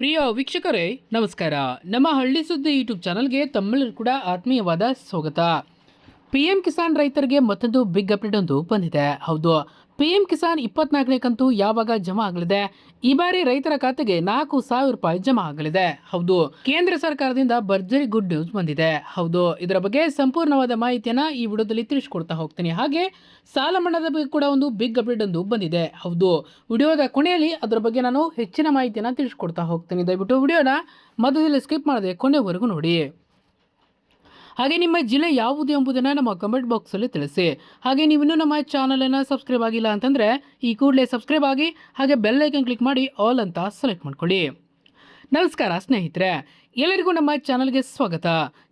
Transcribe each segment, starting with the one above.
ಪ್ರಿಯ ವೀಕ್ಷಕರೇ ನಮಸ್ಕಾರ. ನಮ್ಮ ಹಳ್ಳಿ ಸುದ್ದಿ ಯೂಟ್ಯೂಬ್ ಚಾನಲ್ಗೆ ತಮ್ಮೆಲ್ಲರೂ ಕೂಡ ಆತ್ಮೀಯವಾದ ಸ್ವಾಗತ. PM ಕಿಸಾನ್ ರೈತರಿಗೆ ಮತ್ತೊಂದು ಬಿಗ್ ಅಪ್ಡೇಟ್ ಒಂದು ಬಂದಿದೆ. ಹೌದು, PM ಕಿಸಾನ್ 24ನೇ ಕಂತು ಯಾವಾಗ ಜಮಾ ಆಗಲಿದೆ? ಈ ಬಾರಿ ರೈತರ ಖಾತೆಗೆ 4,000 ರೂಪಾಯಿ ಜಮಾ ಆಗಲಿದೆ. ಹೌದು, ಕೇಂದ್ರ ಸರ್ಕಾರದಿಂದ ಭರ್ಜರಿ ಗುಡ್ ನ್ಯೂಸ್ ಬಂದಿದೆ. ಹೌದು, ಇದರ ಬಗ್ಗೆ ಸಂಪೂರ್ಣವಾದ ಮಾಹಿತಿಯನ್ನ ಈ ವಿಡಿಯೋದಲ್ಲಿ ತಿಳಿಸ್ಕೊಡ್ತಾ ಹೋಗ್ತೀನಿ. ಹಾಗೆ ಸಾಲ ಮನ್ನಾದ ಬಗ್ಗೆ ಕೂಡ ಒಂದು ಬಿಗ್ ಅಪ್ಡೇಟ್ ಒಂದು ಬಂದಿದೆ. ಹೌದು, ವಿಡಿಯೋದ ಕೊನೆಯಲ್ಲಿ ಅದರ ಬಗ್ಗೆ ನಾನು ಹೆಚ್ಚಿನ ಮಾಹಿತಿಯನ್ನ ತಿಳಿಸ್ಕೊಡ್ತಾ ಹೋಗ್ತೀನಿ. ದಯವಿಟ್ಟು ವಿಡಿಯೋನ ಮಧ್ಯದಲ್ಲಿ ಸ್ಕಿಪ್ ಮಾಡದೆ ಕೊನೆವರೆಗೂ ನೋಡಿ. ಹಾಗೆ ನಿಮ್ಮ ಜಿಲ್ಲೆ ಯಾವುದು ಎಂಬುದನ್ನು ನಮ್ಮ ಕಮೆಂಟ್ ಬಾಕ್ಸಲ್ಲಿ ತಿಳಿಸಿ. ಹಾಗೆ ನೀವಿನ್ನೂ ನಮ್ಮ ಚಾನಲನ್ನು ಸಬ್ಸ್ಕ್ರೈಬ್ ಆಗಿಲ್ಲ ಅಂತಂದರೆ ಈ ಕೂಡಲೇ ಸಬ್ಸ್ಕ್ರೈಬ್ ಆಗಿ ಹಾಗೆ ಬೆಲ್ ಐಕನ್ ಕ್ಲಿಕ್ ಮಾಡಿ ಆಲ್ ಅಂತ ಸೆಲೆಕ್ಟ್ ಮಾಡ್ಕೊಳ್ಳಿ. ನಮಸ್ಕಾರ ಸ್ನೇಹಿತರೆ, ಎಲ್ಲರಿಗೂ ನಮ್ಮ ಚಾನಲ್ಗೆ ಸ್ವಾಗತ.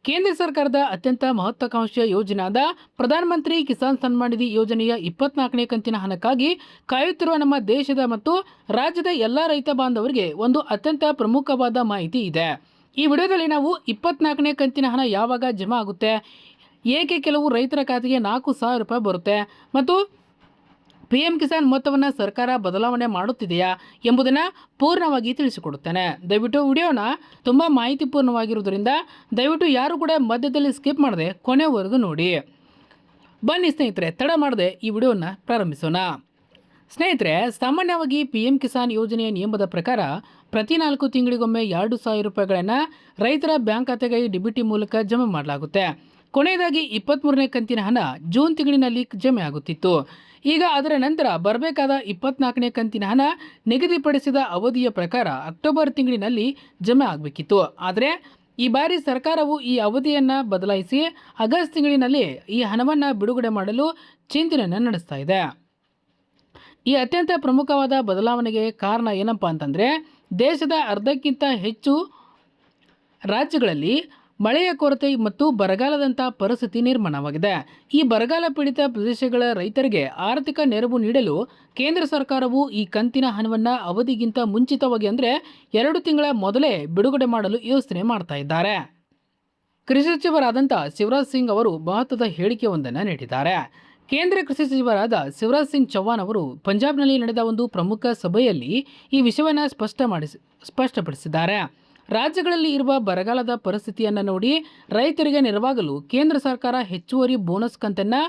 ಕೇಂದ್ರ ಸರ್ಕಾರದ ಅತ್ಯಂತ ಮಹತ್ವಾಕಾಂಕ್ಷೆಯ ಯೋಜನೆಯಾದ ಪ್ರಧಾನಮಂತ್ರಿ ಕಿಸಾನ್ ಸನ್ಮಾನ್ ನಿಧಿ ಯೋಜನೆಯ 24ನೇ ಕಂತಿನ ಹಣಕ್ಕಾಗಿ ಕಾಯುತ್ತಿರುವ ನಮ್ಮ ದೇಶದ ಮತ್ತು ರಾಜ್ಯದ ಎಲ್ಲ ರೈತ ಬಾಂಧವರಿಗೆ ಒಂದು ಅತ್ಯಂತ ಪ್ರಮುಖವಾದ ಮಾಹಿತಿ ಇದೆ. ಈ ವಿಡಿಯೋದಲ್ಲಿ ನಾವು 24ನೇ ಕಂತಿನ ಹಣ ಯಾವಾಗ ಜಮಾ ಆಗುತ್ತೆ, ಏಕೆ ಕೆಲವು ರೈತರ ಖಾತೆಗೆ 4,000 ರೂಪಾಯಿ ಬರುತ್ತೆ ಮತ್ತು PM ಕಿಸಾನ್ ಮೊತ್ತವನ್ನು ಸರ್ಕಾರ ಬದಲಾವಣೆ ಮಾಡುತ್ತಿದೆಯಾ ಎಂಬುದನ್ನು ಪೂರ್ಣವಾಗಿ ತಿಳಿಸಿಕೊಡುತ್ತೇನೆ. ದಯವಿಟ್ಟು ವಿಡಿಯೋನ ತುಂಬ ಮಾಹಿತಿಪೂರ್ಣವಾಗಿರುವುದರಿಂದ ದಯವಿಟ್ಟು ಯಾರು ಕೂಡ ಮಧ್ಯದಲ್ಲಿ ಸ್ಕಿಪ್ ಮಾಡದೆ ಕೊನೆವರೆಗೂ ನೋಡಿ. ಬನ್ನಿ ಸ್ನೇಹಿತರೆ, ತಡ ಮಾಡದೆ ಈ ವಿಡಿಯೋನ ಪ್ರಾರಂಭಿಸೋಣ. ಸ್ನೇಹಿತರೆ, ಸಾಮಾನ್ಯವಾಗಿ PM ಕಿಸಾನ್ ಯೋಜನೆಯ ನಿಯಮದ ಪ್ರಕಾರ ಪ್ರತಿ 4 ತಿಂಗಳಿಗೊಮ್ಮೆ 2,000 ರೂಪಾಯಿಗಳನ್ನು ರೈತರ ಬ್ಯಾಂಕ್ ಖಾತೆಗೆ DBT ಮೂಲಕ ಜಮಾ ಮಾಡಲಾಗುತ್ತೆ. ಕೊನೆಯದಾಗಿ 23ನೇ ಕಂತಿನ ಹಣ ಜೂನ್ ತಿಂಗಳಿನಲ್ಲಿ ಜಮೆ ಆಗುತ್ತಿತ್ತು. ಈಗ ಅದರ ನಂತರ ಬರಬೇಕಾದ 24ನೇ ಕಂತಿನ ಹಣ ನಿಗದಿಪಡಿಸಿದ ಅವಧಿಯ ಪ್ರಕಾರ ಅಕ್ಟೋಬರ್ ತಿಂಗಳಿನಲ್ಲಿ ಜಮೆ ಆಗಬೇಕಿತ್ತು. ಆದರೆ ಈ ಬಾರಿ ಸರ್ಕಾರವು ಈ ಅವಧಿಯನ್ನು ಬದಲಾಯಿಸಿ ಆಗಸ್ಟ್ ತಿಂಗಳಿನಲ್ಲಿ ಈ ಹಣವನ್ನು ಬಿಡುಗಡೆ ಮಾಡಲು ಚಿಂತನೆಯನ್ನು ನಡೆಸ್ತಾ ಇದೆ. ಈ ಅತ್ಯಂತ ಪ್ರಮುಖವಾದ ಬದಲಾವಣೆಗೆ ಕಾರಣ ಏನಪ್ಪ ಅಂತಂದರೆ, ದೇಶದ ಅರ್ಧಕ್ಕಿಂತ ಹೆಚ್ಚು ರಾಜ್ಯಗಳಲ್ಲಿ ಮಳೆಯ ಕೊರತೆ ಮತ್ತು ಬರಗಾಲದಂಥ ಪರಿಸ್ಥಿತಿ ನಿರ್ಮಾಣವಾಗಿದೆ. ಈ ಬರಗಾಲ ಪೀಡಿತ ಪ್ರದೇಶಗಳ ರೈತರಿಗೆ ಆರ್ಥಿಕ ನೆರವು ನೀಡಲು ಕೇಂದ್ರ ಸರ್ಕಾರವು ಈ ಕಂತಿನ ಹಣವನ್ನು ಅವಧಿಗಿಂತ ಮುಂಚಿತವಾಗಿ ಅಂದರೆ 2 ತಿಂಗಳ ಮೊದಲೇ ಬಿಡುಗಡೆ ಮಾಡಲು ಯೋಚನೆ ಮಾಡ್ತಾ ಇದ್ದಾರೆ. ಕೃಷಿ ಸಚಿವರಾದಂಥ ಶಿವರಾಜ್ ಸಿಂಗ್ ಅವರು ಮಹತ್ವದ ಹೇಳಿಕೆಯೊಂದನ್ನು ನೀಡಿದ್ದಾರೆ. ಕೇಂದ್ರ ಕೃಷಿ ಸಚಿವರಾದ ಶಿವರಾಜ್ ಸಿಂಗ್ ಚೌಹಾಣ್ ಅವರು ಪಂಜಾಬ್ನಲ್ಲಿ ನಡೆದ ಒಂದು ಪ್ರಮುಖ ಸಭೆಯಲ್ಲಿ ಈ ವಿಷಯವನ್ನು ಸ್ಪಷ್ಟಪಡಿಸಿದ್ದಾರೆ. ರಾಜ್ಯಗಳಲ್ಲಿ ಇರುವ ಬರಗಾಲದ ಪರಿಸ್ಥಿತಿಯನ್ನು ನೋಡಿ ರೈತರಿಗೆ ನೆರವಾಗಲು ಕೇಂದ್ರ ಸರ್ಕಾರ ಹೆಚ್ಚುವರಿ ಬೋನಸ್ ಕಂತನ್ನು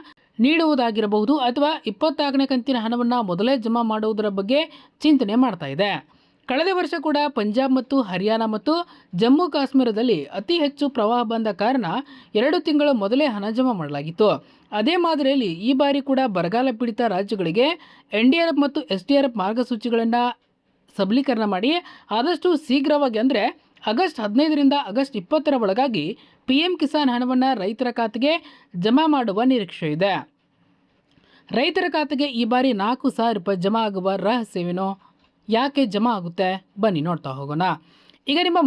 ನೀಡುವುದಾಗಿರಬಹುದು ಅಥವಾ 24ನೇ ಕಂತಿನ ಹಣವನ್ನು ಮೊದಲೇ ಜಮಾ ಮಾಡುವುದರ ಬಗ್ಗೆ ಚಿಂತನೆ ಮಾಡ್ತಾ ಇದೆ. ಕಳೆದ ವರ್ಷ ಕೂಡ ಪಂಜಾಬ್ ಮತ್ತು ಹರಿಯಾಣ ಮತ್ತು ಜಮ್ಮು ಕಾಶ್ಮೀರದಲ್ಲಿ ಅತಿ ಹೆಚ್ಚು ಪ್ರವಾಹ ಬಂದ ಕಾರಣ 2 ತಿಂಗಳ ಮೊದಲೇ ಹಣ ಜಮಾ ಮಾಡಲಾಗಿತ್ತು. ಅದೇ ಮಾದರಿಯಲ್ಲಿ ಈ ಬಾರಿ ಕೂಡ ಬರಗಾಲ ಪೀಡಿತ ರಾಜ್ಯಗಳಿಗೆ NDRF ಮತ್ತು SDRF ಮಾರ್ಗಸೂಚಿಗಳನ್ನು ಸಬಲೀಕರಣ ಮಾಡಿ ಆದಷ್ಟು ಶೀಘ್ರವಾಗಿ ಅಂದರೆ ಆಗಸ್ಟ್ 15ರಿಂದ ಆಗಸ್ಟ್ 20ರ ಒಳಗಾಗಿ PM ಕಿಸಾನ್ ಹಣವನ್ನು ರೈತರ ಖಾತೆಗೆ ಜಮಾ ಮಾಡುವ ನಿರೀಕ್ಷೆ ಇದೆ. ರೈತರ ಖಾತೆಗೆ ಈ ಬಾರಿ 4,000 ರೂಪಾಯಿ ಜಮಾ ಆಗುವ ರಹಸ್ಯವೇನೋ, ಯಾಕೆ ಜಮಾ ಆಗುತ್ತೆ, ಬನ್ನಿ ನೋಡ್ತಾ ಹೋಗೋಣ. ಈಗ ನಿಮ್ಮ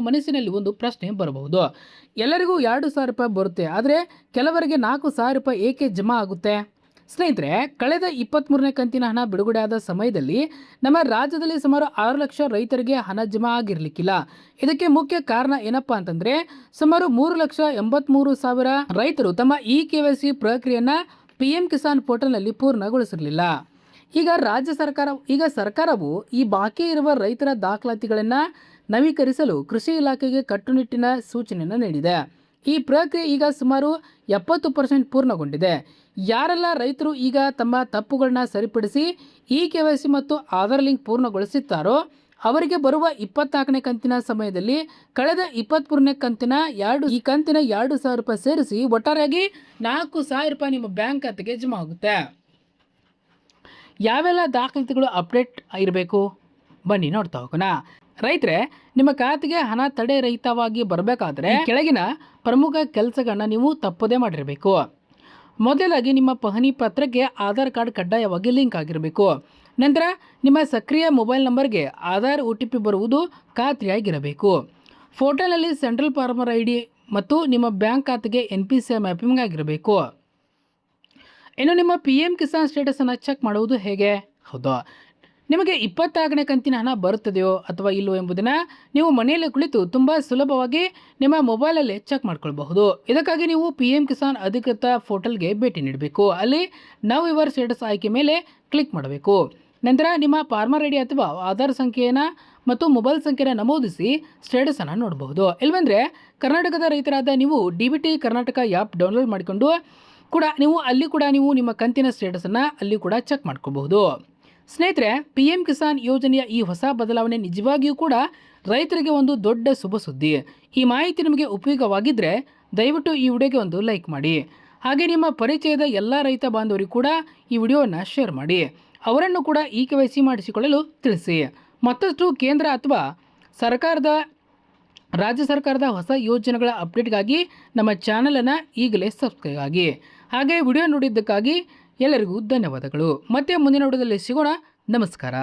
ಮನಸ್ಸಿನಲ್ಲಿ ಒಂದು ಪ್ರಶ್ನೆ ಬರಬಹುದು. ಎಲ್ಲರಿಗೂ 2,000 ರೂಪಾಯಿ ಬರುತ್ತೆ, ಆದರೆ ಕೆಲವರಿಗೆ 4,000 ರೂಪಾಯಿ ಏಕೆ ಜಮಾ ಆಗುತ್ತೆ? ಸ್ನೇಹಿತರೆ, ಕಳೆದ 23ನೇ ಕಂತಿನ ಹಣ ಬಿಡುಗಡೆಯಾದ ಸಮಯದಲ್ಲಿ ನಮ್ಮ ರಾಜ್ಯದಲ್ಲಿ ಸುಮಾರು 6 ಲಕ್ಷ ರೈತರಿಗೆ ಹಣ ಜಮಾ ಆಗಿರಲಿಕ್ಕಿಲ್ಲ. ಇದಕ್ಕೆ ಮುಖ್ಯ ಕಾರಣ ಏನಪ್ಪಾ ಅಂತಂದರೆ, ಸುಮಾರು 3,83,000 ರೈತರು ತಮ್ಮ eKYC ಪ್ರಕ್ರಿಯೆಯನ್ನು PM ಕಿಸಾನ್ ಪೋರ್ಟಲ್ನಲ್ಲಿ ಪೂರ್ಣಗೊಳಿಸಿರಲಿಲ್ಲ. ಈಗ ಸರ್ಕಾರವು ಈ ಬಾಕಿ ಇರುವ ರೈತರ ದಾಖಲಾತಿಗಳನ್ನು ನವೀಕರಿಸಲು ಕೃಷಿ ಇಲಾಖೆಗೆ ಕಟ್ಟುನಿಟ್ಟಿನ ಸೂಚನೆಯನ್ನು ನೀಡಿದೆ. ಈ ಪ್ರಕ್ರಿಯೆ ಈಗ ಸುಮಾರು 70% ಪೂರ್ಣಗೊಂಡಿದೆ. ಯಾರೆಲ್ಲ ರೈತರು ಈಗ ತಮ್ಮ ತಪ್ಪುಗಳನ್ನ ಸರಿಪಡಿಸಿ eKYC ಮತ್ತು ಆಧಾರ್ ಲಿಂಕ್ ಪೂರ್ಣಗೊಳಿಸುತ್ತಾರೋ ಅವರಿಗೆ ಬರುವ 24ನೇ ಕಂತಿನ ಸಮಯದಲ್ಲಿ ಕಳೆದ 23ನೇ ಕಂತಿನ 2,000 ರೂಪಾಯಿ ಸೇರಿಸಿ ಒಟ್ಟಾರೆಯಾಗಿ 4,000 ರೂಪಾಯಿ ನಿಮ್ಮ ಬ್ಯಾಂಕ್ ಖಾತೆಗೆ ಜಮಾ ಆಗುತ್ತೆ. ಯಾವೆಲ್ಲ ದಾಖಲಾತಿಗಳು ಅಪ್ಡೇಟ್ ಇರಬೇಕು, ಬನ್ನಿ ನೋಡ್ತಾ ಹೋಗೋಣ. ರೈತರೇ, ನಿಮ್ಮ ಖಾತೆಗೆ ಹಣ ತಡೆ ರಹಿತವಾಗಿ ಬರಬೇಕಾದ್ರೆ ಕೆಳಗಿನ ಪ್ರಮುಖ ಕೆಲಸಗಳನ್ನ ನೀವು ತಪ್ಪದೇ ಮಾಡಿರಬೇಕು. ಮೊದಲಾಗಿ ನಿಮ್ಮ ಪಹಣಿ ಪತ್ರಕ್ಕೆ ಆಧಾರ್ ಕಾರ್ಡ್ ಕಡ್ಡಾಯವಾಗಿ ಲಿಂಕ್ ಆಗಿರಬೇಕು. ನಂತರ ನಿಮ್ಮ ಸಕ್ರಿಯ ಮೊಬೈಲ್ ನಂಬರ್ಗೆ ಆಧಾರ್ OTP ಬರುವುದು ಖಾತ್ರಿಯಾಗಿರಬೇಕು. ಫೋಟೋನಲ್ಲಿ ಸೆಂಟ್ರಲ್ ಫಾರ್ಮರ್ ID ಮತ್ತು ನಿಮ್ಮ ಬ್ಯಾಂಕ್ ಖಾತೆಗೆ NPCI ಮ್ಯಾಪಿಂಗ್ ಆಗಿರಬೇಕು. ಇನ್ನು ನಿಮ್ಮ PM ಕಿಸಾನ್ ಸ್ಟೇಟಸನ್ನು ಚೆಕ್ ಮಾಡುವುದು ಹೇಗೆ? ಹೌದು, ನಿಮಗೆ 24ನೇ ಕಂತಿನ ಹಣ ಬರುತ್ತದೆಯೋ ಅಥವಾ ಇಲ್ಲವೋ ಎಂಬುದನ್ನು ನೀವು ಮನೆಯಲ್ಲೇ ಕುಳಿತು ತುಂಬ ಸುಲಭವಾಗಿ ನಿಮ್ಮ ಮೊಬೈಲಲ್ಲಿ ಚೆಕ್ ಮಾಡ್ಕೊಳ್ಬಹುದು. ಇದಕ್ಕಾಗಿ ನೀವು PM ಕಿಸಾನ್ ಅಧಿಕೃತ ಪೋರ್ಟಲ್ಗೆ ಭೇಟಿ ನೀಡಬೇಕು. ಅಲ್ಲಿ ನೌ ಯುವರ್ ಸ್ಟೇಟಸ್ ಆಯ್ಕೆ ಮೇಲೆ ಕ್ಲಿಕ್ ಮಾಡಬೇಕು. ನಂತರ ನಿಮ್ಮ ಫಾರ್ಮರ್ ID ಅಥವಾ ಆಧಾರ್ ಸಂಖ್ಯೆಯನ್ನು ಮತ್ತು ಮೊಬೈಲ್ ಸಂಖ್ಯೆನ ನಮೂದಿಸಿ ಸ್ಟೇಟಸನ್ನು ನೋಡಬಹುದು. ಇಲ್ವಂದರೆ ಕರ್ನಾಟಕದ ರೈತರಾದ ನೀವು DBT ಕರ್ನಾಟಕ ಆ್ಯಪ್ ಡೌನ್ಲೋಡ್ ಮಾಡಿಕೊಂಡು ಕೂಡ ನೀವು ನಿಮ್ಮ ಕಂತಿನ ಸ್ಟೇಟಸನ್ನು ಅಲ್ಲಿ ಕೂಡ ಚೆಕ್ ಮಾಡ್ಕೋಬಹುದು. ಸ್ನೇಹಿತರೆ, PM ಕಿಸಾನ್ ಯೋಜನೆಯ ಈ ಹೊಸ ಬದಲಾವಣೆ ನಿಜವಾಗಿಯೂ ಕೂಡ ರೈತರಿಗೆ ಒಂದು ದೊಡ್ಡ ಶುಭ ಸುದ್ದಿ. ಈ ಮಾಹಿತಿ ನಿಮಗೆ ಉಪಯೋಗವಾಗಿದ್ದರೆ ದಯವಿಟ್ಟು ಈ ವಿಡಿಯೋಗೆ ಒಂದು ಲೈಕ್ ಮಾಡಿ. ಹಾಗೆ ನಿಮ್ಮ ಪರಿಚಯದ ಎಲ್ಲ ರೈತ ಬಾಂಧವರಿಗೂ ಕೂಡ ಈ ವಿಡಿಯೋವನ್ನು ಶೇರ್ ಮಾಡಿ. ಅವರನ್ನು ಕೂಡ ಈ KYC ಮಾಡಿಸಿಕೊಳ್ಳಲು ತಿಳಿಸಿ. ಮತ್ತಷ್ಟು ಕೇಂದ್ರ ಅಥವಾ ರಾಜ್ಯ ಸರ್ಕಾರದ ಹೊಸ ಯೋಜನೆಗಳ ಅಪ್ಡೇಟ್ಗಾಗಿ ನಮ್ಮ ಚಾನಲನ್ನು ಈಗಲೇ ಸಬ್ಸ್ಕ್ರೈಬ್ ಆಗಿ. ಹಾಗೆ ವಿಡಿಯೋ ನೋಡಿದ್ದಕ್ಕಾಗಿ ಎಲ್ಲರಿಗೂ ಧನ್ಯವಾದಗಳು. ಮತ್ತೆ ಮುಂದಿನ ವಿಡಿಯೋದಲ್ಲಿ ಸಿಗೋಣ. ನಮಸ್ಕಾರ.